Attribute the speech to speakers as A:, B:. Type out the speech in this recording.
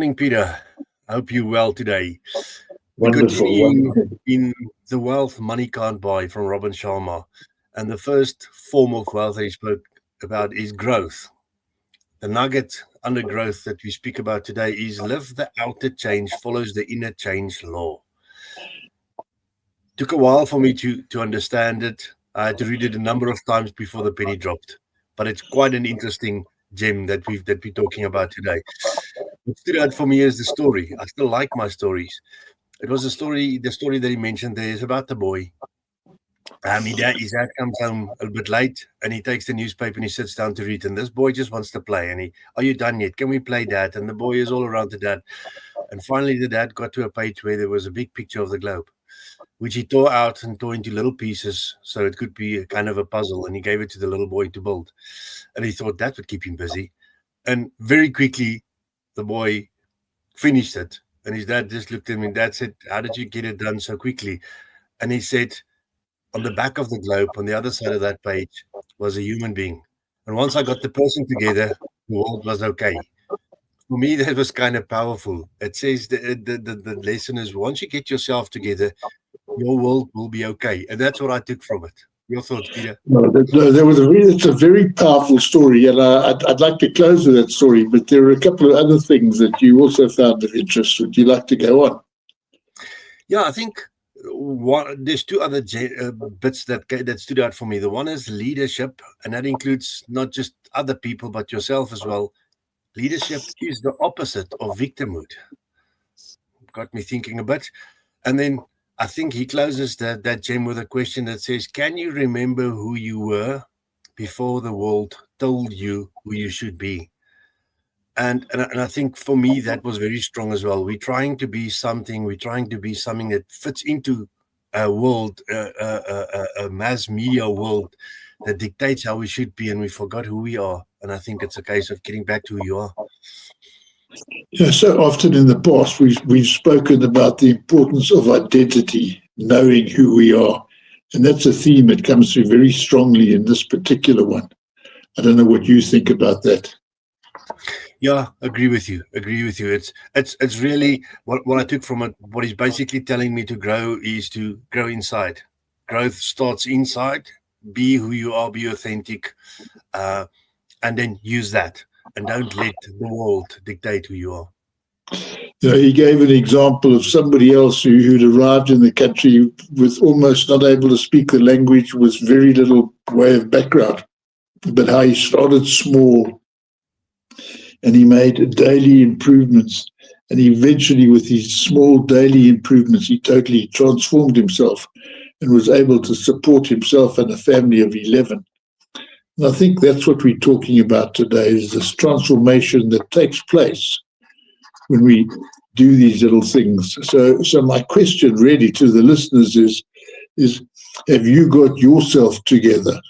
A: Morning, Peter. I hope you're well today. We're
B: Wonderful,
A: continuing
B: wonderful.
A: in The Wealth Money Can't Buy from Robin Sharma. And the first form of wealth that he spoke about is growth. The nugget under growth that we speak about today is live the outer change follows the inner change law. Took a while for me to understand it. I had to read it a number of times before the penny dropped. But it's quite an interesting gem that we're talking about today. What stood out for me is the story. I still like my stories. It was the story that he mentioned there is about the boy. His dad comes home a bit late and he takes the newspaper and he sits down to read. And this boy just wants to play. And are you done yet? Can we play, Dad? And the boy is all around the dad. And finally, the dad got to a page where there was a big picture of the globe, which he tore out and tore into little pieces so it could be a kind of a puzzle. And he gave it to the little boy to build. And he thought that would keep him busy. And very quickly, the boy finished it. And his dad just looked at him and dad said, "How did you get it done so quickly?" And he said, on the back of the globe, on the other side of that page, was a human being. And once I got the person together, the world was okay. For me, that was kind of powerful. It says the lesson is once you get yourself together, your world will be okay. And that's what I took from it. Your thoughts, Peter?
B: No, it's a very powerful story, and I'd like to close with that story. But there are a couple of other things that you also found of interest. Would you like to go on?
A: Yeah, I think there's two other bits that stood out for me. The one is leadership, and that includes not just other people but yourself as well. Leadership is the opposite of victimhood. Got me thinking a bit. And then I think he closes that gem with a question that says, can you remember who you were before the world told you who you should be? And I think for me, that was very strong as well. We're trying to be something. We're trying to be something that fits into a world, a mass media world that dictates how we should be, and we forgot who we are. And I think it's a case of getting back to who you are.
B: Yeah, so often in the past, we've spoken about the importance of identity, knowing who we are. And that's a theme that comes through very strongly in this particular one. I don't know what you think about that.
A: Yeah, agree with you. It's really what I took from it. What he's basically telling me to grow is to grow inside. Growth starts inside. Be who you are. Be authentic, and then use that. And don't let the world dictate who you are.
B: You know, he gave an example of somebody else who'd arrived in the country with almost not able to speak the language, with very little way of background, but how he started small and he made daily improvements. And eventually, with his small daily improvements, he totally transformed himself and was able to support himself and a family of 11. And I think that's what we're talking about today, is this transformation that takes place when we do these little things. So my question really to the listeners is have you got yourself together?